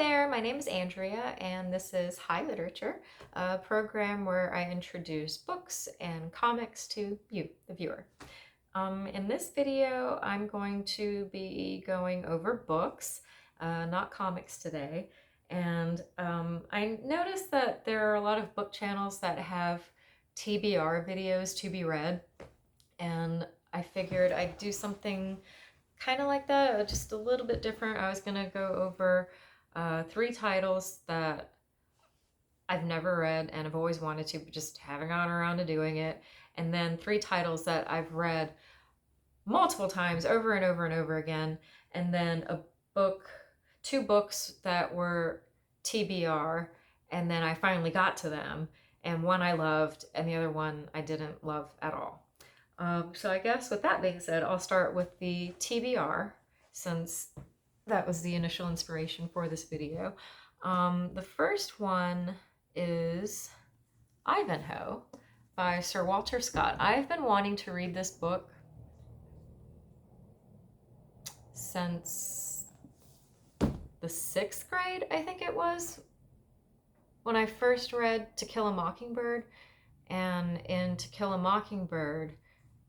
there, my name is Andrea, and this is High Literature, a program where I introduce books and comics to you, the viewer. In this video, I'm going to be going over books, not comics today. And I noticed that there are a lot of book channels that have TBR videos, to be read, and I figured I'd do something kind of like that, just a little bit different. I was gonna go over 3 titles that I've never read and I've always wanted to, but just haven't gotten around to doing it. And then 3 titles that I've read multiple times over and over and over again. And then a book, 2 books that were TBR, and then I finally got to them. And one I loved and the other one I didn't love at all. So I guess with that being said, I'll start with the TBR, since that was the initial inspiration for this video. The first one is Ivanhoe by Sir Walter Scott. I've been wanting to read this book since the 6th grade, I think it was, when I first read To Kill a Mockingbird. And in To Kill a Mockingbird,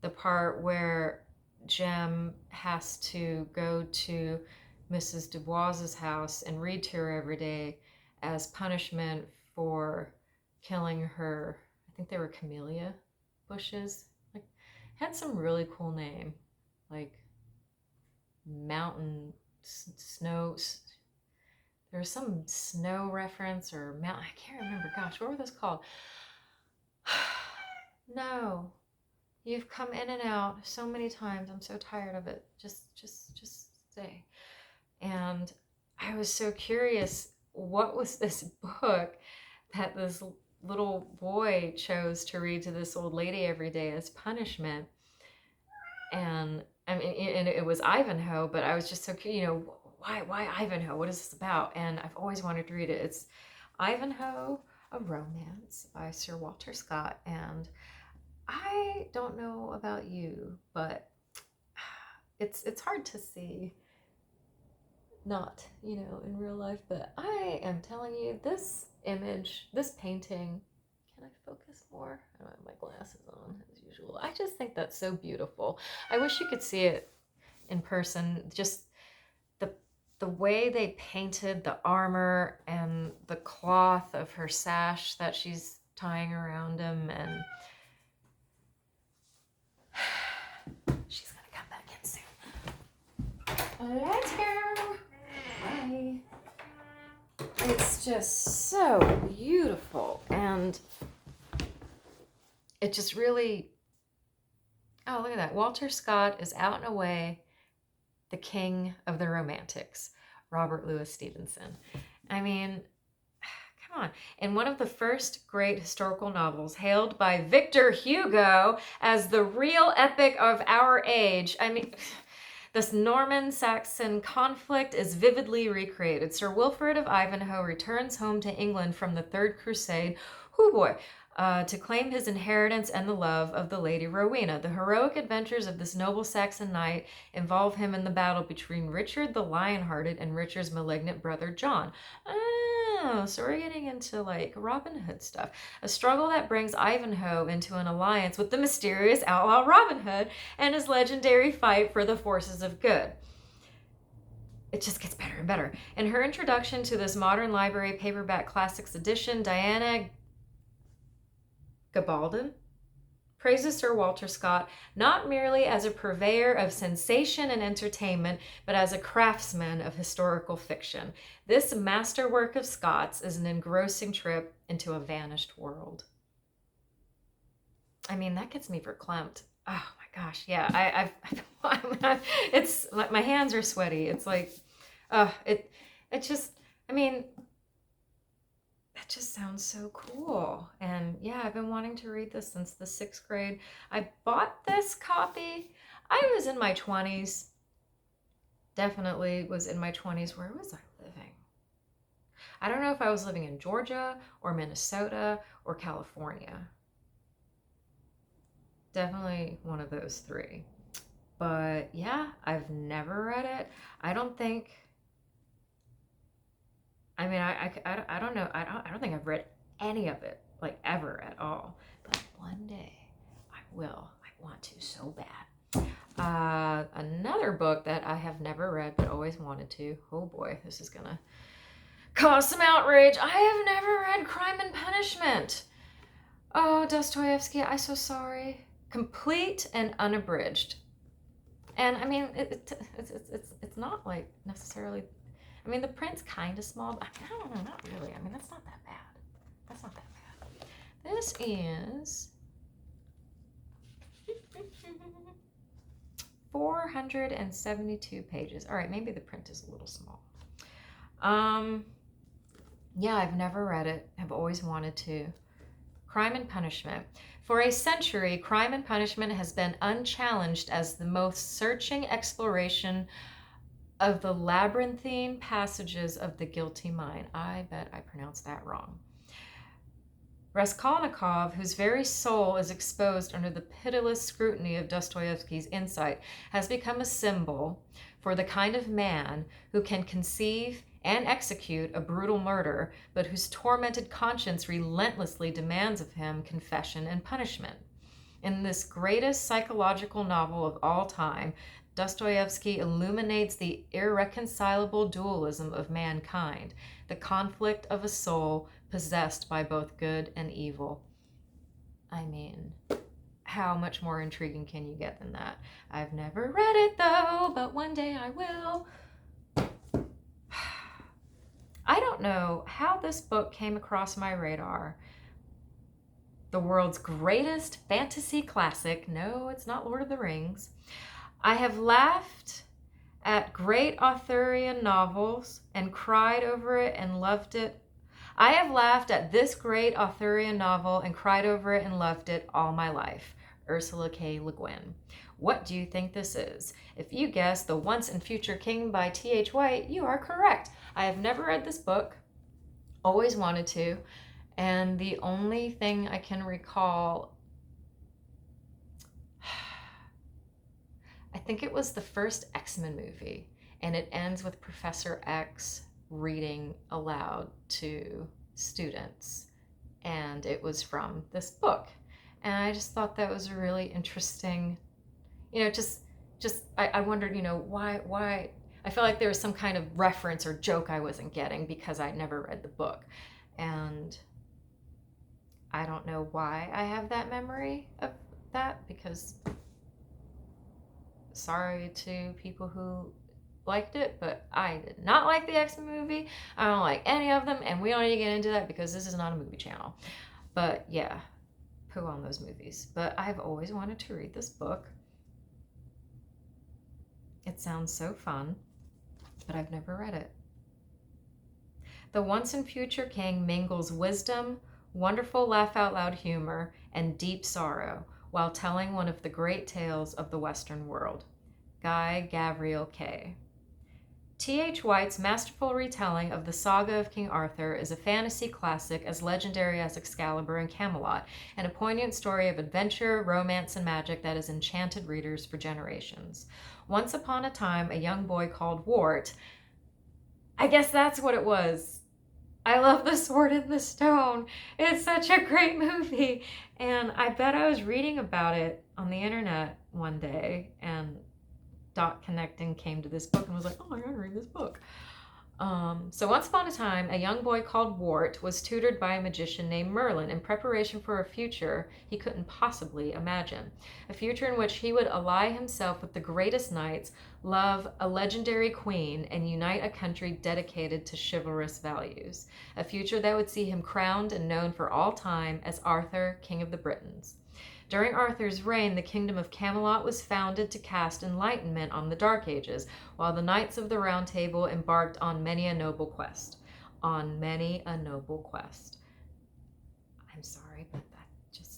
the part where Jem has to go to Mrs. Dubois's house and read to her every day as punishment for killing her, I think they were camellia bushes. Like, had some really cool name, like mountain snow. There was some snow reference or mountain. I can't remember. Gosh, what were those called? No. You've come in and out so many times. I'm so tired of it. Just stay. And I was so curious, what was this book that this little boy chose to read to this old lady every day as punishment? And I mean, and it was Ivanhoe, but I was just so curious, why Ivanhoe? What is this about? And I've always wanted to read it. It's Ivanhoe, a Romance by Sir Walter Scott. And I don't know about you, but it's hard to see not, in real life, but I am telling you, this image, this painting, can I focus more? I don't have my glasses on as usual. I just think that's so beautiful. I wish you could see it in person. Just the way they painted the armor and the cloth of her sash that she's tying around him, and she's gonna come back in soon. Let's go. Bye. It's just so beautiful, and it just really, oh, look at that. Walter Scott is out and away the king of the romantics, Robert Louis Stevenson. I mean, come on. In one of the first great historical novels, hailed by Victor Hugo as the real epic of our age, I mean, this Norman-Saxon conflict is vividly recreated. Sir Wilfrid of Ivanhoe returns home to England from the Third Crusade, to claim his inheritance and the love of the Lady Rowena. The heroic adventures of this noble Saxon knight involve him in the battle between Richard the Lionhearted and Richard's malignant brother John. Oh, so we're getting into like Robin Hood stuff. A struggle that brings Ivanhoe into an alliance with the mysterious outlaw Robin Hood and his legendary fight for the forces of good. It just gets better and better. In her introduction to this modern library paperback classics edition, Diana Gabaldon praises Sir Walter Scott not merely as a purveyor of sensation and entertainment, but as a craftsman of historical fiction. This masterwork of Scott's is an engrossing trip into a vanished world. I mean, that gets me verklempt. Oh my gosh, yeah. It's my hands are sweaty. It's like, it just, I mean, that just sounds so cool. And yeah, I've been wanting to read this since the 6th grade. I bought this copy. I was in my 20s. Definitely was in my 20s. Where was I living? I don't know if I was living in Georgia or Minnesota or California. Definitely one of those 3. But yeah, I've never read it. I don't think mean, I don't know. I don't think I've read any of it, like ever at all. But one day I will. I want to so bad. Another book that I have never read but always wanted to. Oh boy, this is gonna cause some outrage. I have never read Crime and Punishment. Oh, Dostoevsky, I'm so sorry. Complete and unabridged. And I mean, it's not like necessarily. I mean, the print's kind of small, but I don't know, not really. I mean, that's not that bad. That's not that bad. This is 472 pages. All right, maybe the print is a little small. Yeah, I've never read it. I've always wanted to. Crime and Punishment. For a century, Crime and Punishment has been unchallenged as the most searching exploration of the labyrinthine passages of the guilty mind. I bet I pronounced that wrong. Raskolnikov, whose very soul is exposed under the pitiless scrutiny of Dostoevsky's insight, has become a symbol for the kind of man who can conceive and execute a brutal murder, but whose tormented conscience relentlessly demands of him confession and punishment. In this greatest psychological novel of all time, Dostoevsky illuminates the irreconcilable dualism of mankind, the conflict of a soul possessed by both good and evil. I mean, how much more intriguing can you get than that? I've never read it though, but one day I will. I don't know how this book came across my radar. The world's greatest fantasy classic. No, it's not Lord of the Rings. I have laughed at great Arthurian novels and cried over it and loved it. I have laughed at this great Arthurian novel and cried over it and loved it all my life. Ursula K. Le Guin. What do you think this is? If you guessed The Once and Future King by T.H. White, you are correct. I have never read this book, always wanted to, and the only thing I can recall, I think it was the first X-Men movie, and it ends with Professor X reading aloud to students, and it was from this book. And I just thought that was a really interesting, I wondered, why, I felt like there was some kind of reference or joke I wasn't getting because I'd never read the book. And I don't know why I have that memory of that, because sorry to people who liked it, but I did not like the X-Men movie. I don't like any of them, and we don't need to get into that because this is not a movie channel. But yeah, poo on those movies. But I've always wanted to read this book. It sounds so fun, but I've never read it. The Once and Future King mingles wisdom, wonderful laugh-out-loud humor, and deep sorrow while telling one of the great tales of the Western world. Guy Gavriel Kay. T.H. White's masterful retelling of the saga of King Arthur is a fantasy classic as legendary as Excalibur and Camelot, and a poignant story of adventure, romance, and magic that has enchanted readers for generations. Once upon a time, a young boy called Wart, I guess that's what it was. I love The Sword in the Stone. It's such a great movie. And I bet I was reading about it on the internet one day, and Dot Connecting came to this book and was like, oh, I gotta read this book. So once upon a time, a young boy called Wart was tutored by a magician named Merlin in preparation for a future he couldn't possibly imagine. A future in which he would ally himself with the greatest knights, love a legendary queen, and unite a country dedicated to chivalrous values. A future that would see him crowned and known for all time as Arthur, King of the Britons. During Arthur's reign, the kingdom of Camelot was founded to cast enlightenment on the Dark Ages, while the Knights of the Round Table embarked on many a noble quest. On many a noble quest. I'm sorry, but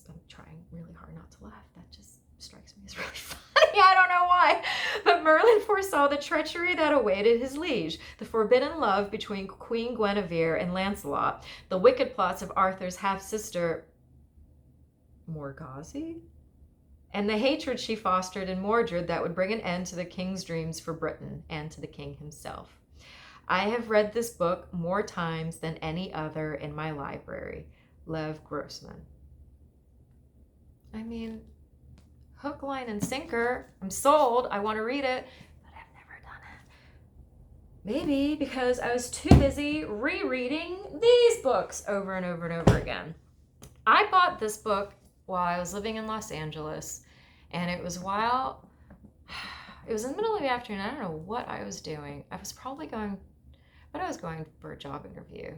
I'm trying really hard not to laugh. That just strikes me as really funny. I don't know why. But Merlin foresaw the treachery that awaited his liege, the forbidden love between Queen Guinevere and Lancelot, the wicked plots of Arthur's half-sister Morgause, and the hatred she fostered in Mordred that would bring an end to the king's dreams for Britain and to the king himself. I have read this book more times than any other in my library. Lev Grossman. I mean, hook, line, and sinker. I'm sold. I want to read it, but I've never done it. Maybe because I was too busy rereading these books over and over and over again. I bought this book while I was living in Los Angeles, and it was in the middle of the afternoon. I don't know what I was doing. I was going for a job interview,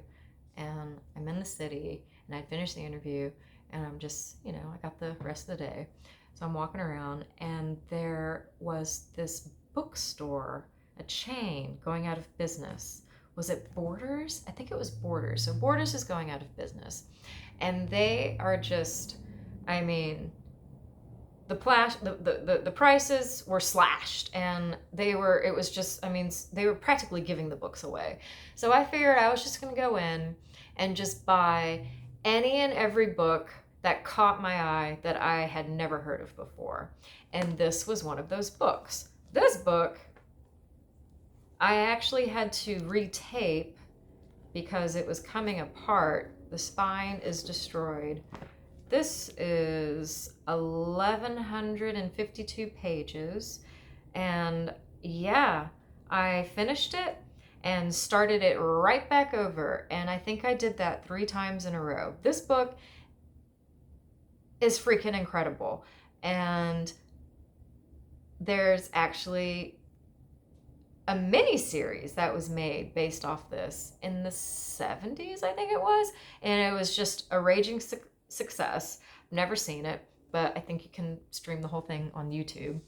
and I'm in the city, and I'd finished the interview, and I'm just, I got the rest of the day. So I'm walking around, and there was this bookstore, a chain, going out of business. Was it Borders? I think it was Borders. So Borders is going out of business. And they are just, I mean, the prices were slashed, and they were practically giving the books away. So I figured I was just going to go in and just buy any and every book that caught my eye that I had never heard of before. And this was one of those books. This book, I actually had to retape because it was coming apart. The spine is destroyed. This is 1,152 pages. And yeah, I finished it and started it right back over. And I think I did that 3 times in a row. This book is freaking incredible. And there's actually a mini series that was made based off this in the 70s, I think it was. And it was just a raging success. Never seen it, but I think you can stream the whole thing on YouTube.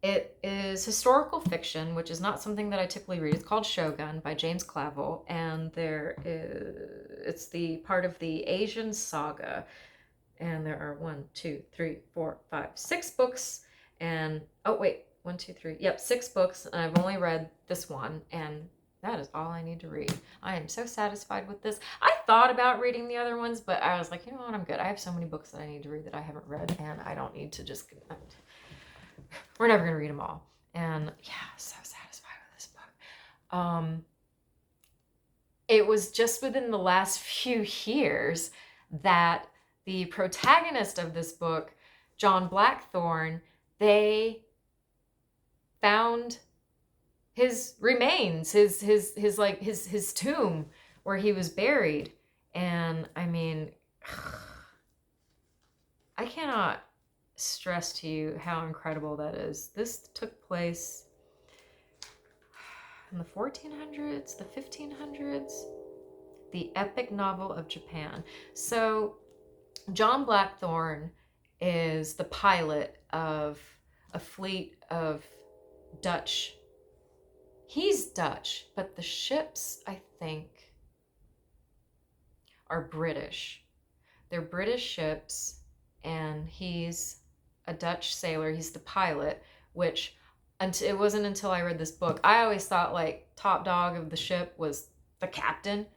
It is historical fiction, which is not something that I typically read. It's called Shogun by James Clavell, and it's the part of the Asian saga. And there are 6 books. And 6 books. And I've only read this one, and that is all I need to read. I am so satisfied with this. I thought about reading the other ones, but I was like, you know what, I'm good. I have so many books that I need to read that I haven't read, and I don't need to just... We're never going to read them all. And yeah, so satisfied with this book. It was just within the last few years that the protagonist of this book, John Blackthorne, they found his remains, his tomb where he was buried. And I mean, I cannot stress to you how incredible that is. This took place in the 1400s, the 1500s, the epic novel of Japan. So John Blackthorne is the pilot of a fleet of Dutch. He's Dutch, but the ships, I think, are British. They're British ships, and he's a Dutch sailor. He's the pilot, which it wasn't until I read this book. I always thought like top dog of the ship was the captain.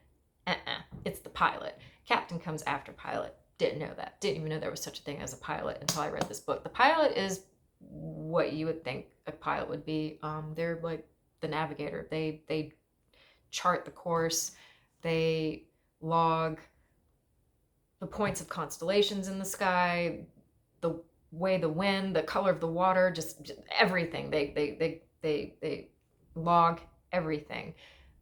It's the pilot. Captain comes after pilot. Didn't know that. Didn't even know there was such a thing as a pilot until I read this book. The pilot is what you would think a pilot would be. They're like the navigator. They chart the course. They log the points of constellations in the sky, the way the wind, the color of the water, just everything. They log everything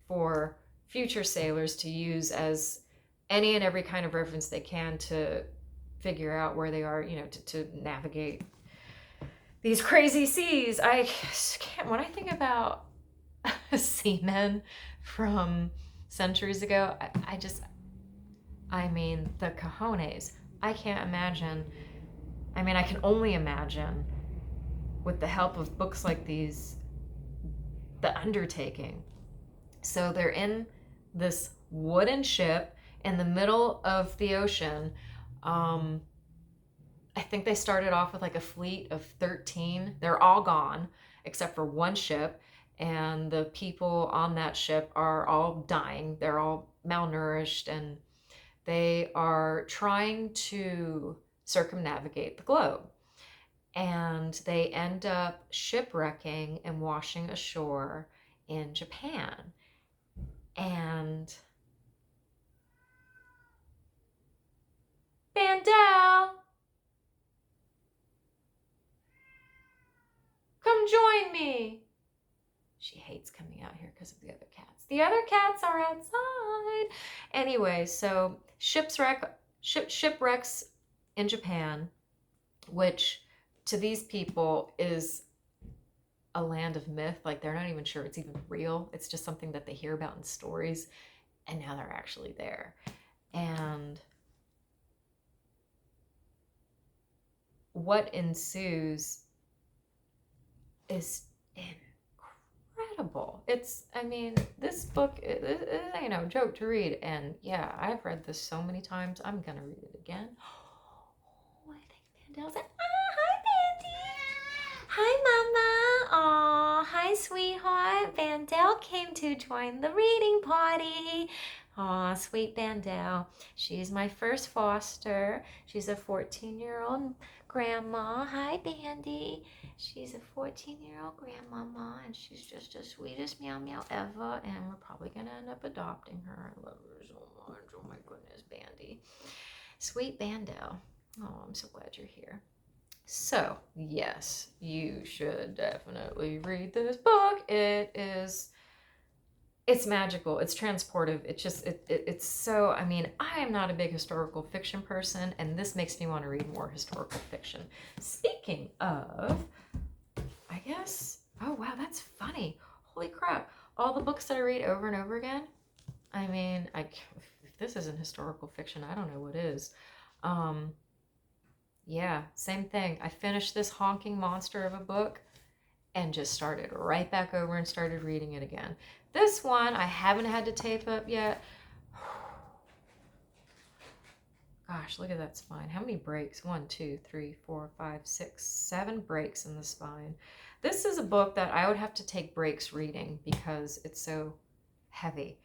for future sailors to use as any and every kind of reference they can to figure out where they are, to navigate these crazy seas. I can't, when I think about seamen from centuries ago, I mean, the cojones. I can't imagine. I mean, I can only imagine, with the help of books like these, the undertaking. So they're in this wooden ship in the middle of the ocean. I think they started off with like a fleet of 13. They're all gone except for one ship, and the people on that ship are all dying. They're all malnourished, and they are trying to circumnavigate the globe. And they end up shipwrecking and washing ashore in Japan. And Bandel, come join me. She hates coming out here because of the other cats. The other cats are outside. Anyway, so shipwrecks in Japan, which to these people is a land of myth. Like, they're not even sure it's even real. It's just something that they hear about in stories, and now they're actually there. And what ensues is incredible. I mean, this book, it ain't no joke to read. And yeah, I've read this so many times. I'm gonna read it again. Oh, I think Mandel's like, hi, Bandy. Hi, Mama. Aw, hi, sweetheart. Bandel came to join the reading party. Aw, sweet Bandel. She's my first foster. She's a 14-year-old grandma. Hi, Bandy. She's a 14-year-old grandmama, and she's just the sweetest meow meow ever, and we're probably going to end up adopting her. I love her so much. Oh my goodness, Bandy. Sweet Bandel. Oh, I'm so glad you're here. So, yes, you should definitely read this book. It's magical. It's transportive. It's so, I mean, I am not a big historical fiction person, and this makes me want to read more historical fiction. Speaking of, I guess, oh wow, that's funny. Holy crap. All the books that I read over and over again, I mean, if this isn't historical fiction, I don't know what is. Yeah, same thing. I finished this honking monster of a book and just started right back over and started reading it again. This one I haven't had to tape up yet. Gosh, look at that spine. How many breaks? 1, 2, 3, 4, 5, 6, 7 breaks in the spine. This is a book that I would have to take breaks reading because it's so heavy.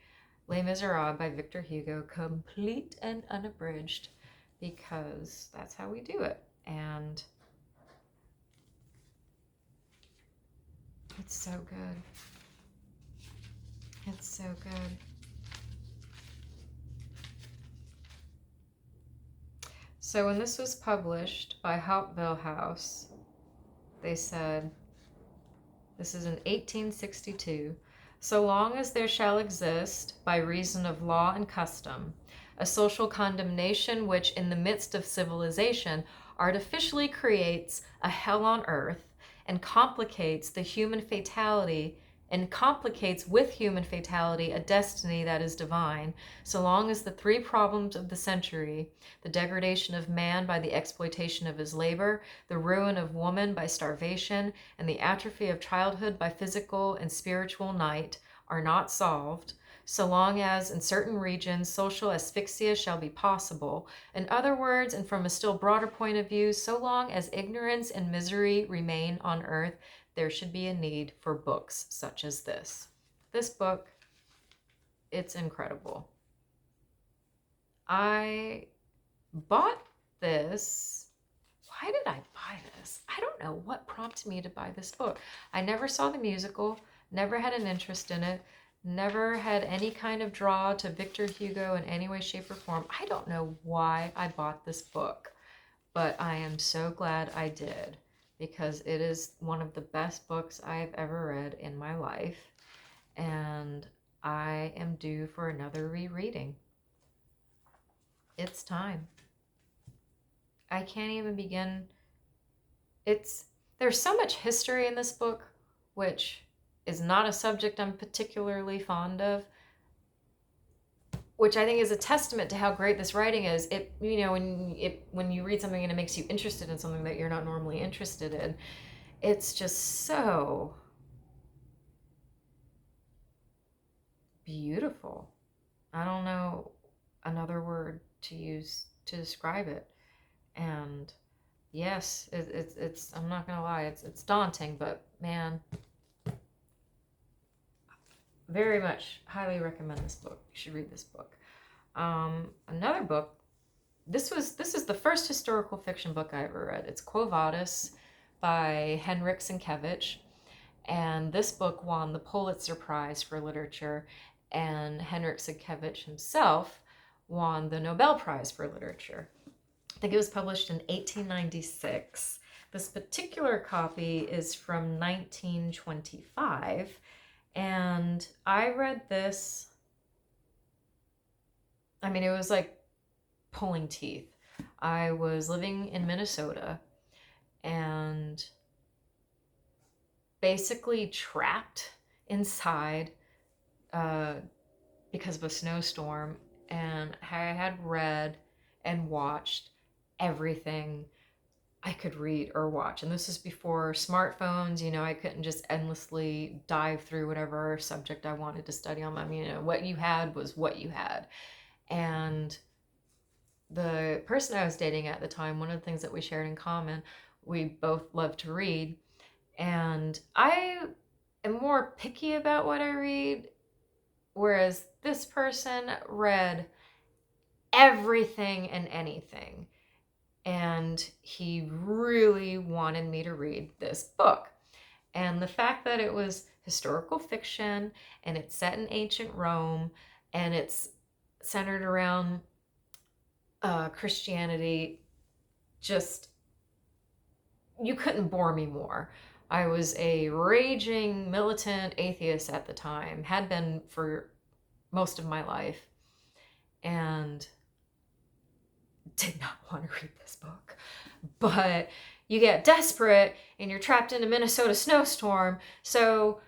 Les Miserables by Victor Hugo, complete and unabridged, because that's how we do it. And it's so good. It's so good. So when this was published by Clavell House, they said, this is in 1862, so long as there shall exist, by reason of law and custom, a social condemnation which, in the midst of civilization, artificially creates a hell on earth and complicates with human fatality a destiny that is divine, so long as the 3 problems of the century, the degradation of man by the exploitation of his labor, the ruin of woman by starvation, and the atrophy of childhood by physical and spiritual night, are not solved, so long as in certain regions social asphyxia shall be possible. In other words, and from a still broader point of view, so long as ignorance and misery remain on earth, there should be a need for books such as this. This book, it's incredible. I bought this. Why did I buy this? I don't know what prompted me to buy this book. I never saw the musical, never had an interest in it, never had any kind of draw to Victor Hugo in any way, shape, or form. I don't know why I bought this book, but I am so glad I did, because it is one of the best books I've ever read in my life, and I am due for another rereading. It's time. I can't even begin. There's so much history in this book, which is not a subject I'm particularly fond of, which I think is a testament to how great this writing is. When you read something and it makes you interested in something that you're not normally interested in, it's just so beautiful. I don't know another word to use to describe it. And yes, it's I'm not gonna lie, it's daunting, but man, very much highly recommend this book. You should read this book. Another book. This is the first historical fiction book I ever read. It's Quo Vadis by Henryk Sienkiewicz, And this book won the Pulitzer Prize for Literature, and Henryk Sienkiewicz himself won the Nobel Prize for Literature. I think it was published in 1896. This particular copy is from 1925, and I read this, I mean, it was like pulling teeth. I was living in Minnesota and basically trapped inside because of a snowstorm, and I had read and watched everything I could read or watch. And this is before smartphones. I couldn't just endlessly dive through whatever subject I wanted to study on. I mean, what you had was what you had. And the person I was dating at the time, one of the things that we shared in common, we both loved to read. And I am more picky about what I read, whereas this person read everything and anything. And he really wanted me to read this book. And the fact that it was historical fiction, and it's set in ancient Rome, and it's centered around Christianity, just, you couldn't bore me more. I was a raging militant atheist at the time, had been for most of my life, and did not want to read this book. But you get desperate and you're trapped in a Minnesota snowstorm, so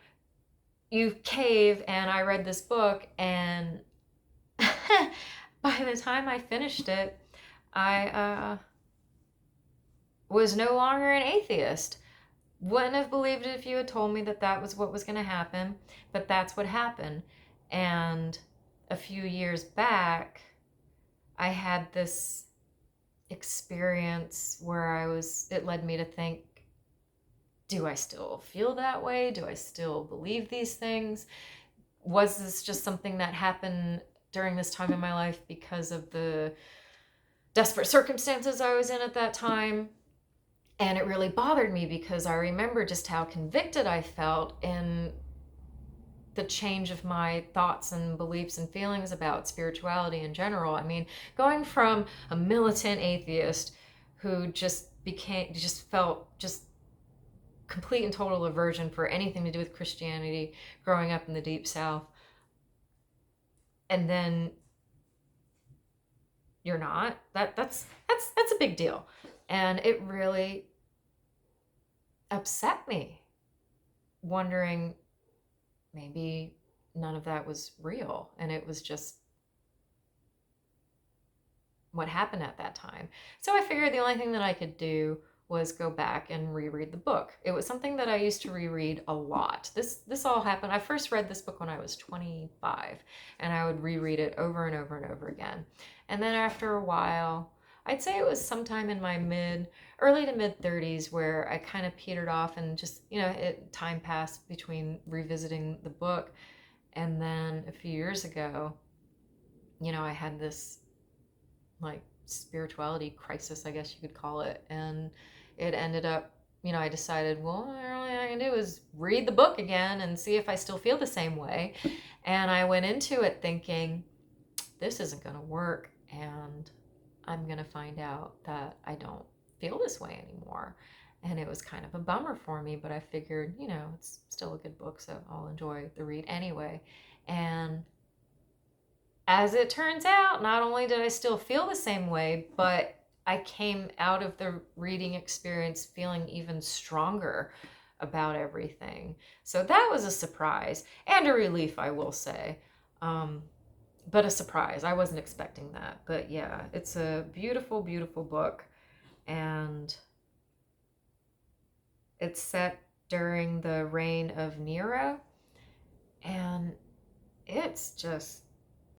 you cave, and I read this book, and by the time I finished it, I was no longer an atheist. Wouldn't have believed it if you had told me that that was what was going to happen, but that's what happened. And a few years back, I had this experience where it led me to think, do I still feel that way? Do I still believe these things? Was this just something that happened during this time in my life because of the desperate circumstances I was in at that time? And it really bothered me because I remember just how convicted I felt in the change of my thoughts and beliefs and feelings about spirituality in general. I mean, going from a militant atheist who just felt just complete and total aversion for anything to do with Christianity growing up in the Deep South, and then you're not, that's a big deal. And it really upset me, wondering maybe none of that was real, and it was just what happened at that time. So I figured the only thing that I could do was go back and reread the book. It was something that I used to reread a lot. This all happened, I first read this book when I was 25, and I would reread it over and over and over again. And then after a while, I'd say it was sometime in my early to mid 30s, where I kind of petered off, and just, time passed between revisiting the book. And then a few years ago, I had this like spirituality crisis, I guess you could call it. And it ended up, I decided, well, all I can do is read the book again and see if I still feel the same way. And I went into it thinking, this isn't going to work, and I'm going to find out that I don't feel this way anymore. And it was kind of a bummer for me, but I figured, it's still a good book, so I'll enjoy the read anyway. And as it turns out, not only did I still feel the same way, but I came out of the reading experience feeling even stronger about everything. So that was a surprise and a relief, I will say. But a surprise. I wasn't expecting that. But yeah, it's a beautiful, beautiful book. And it's set during the reign of Nero. And it's just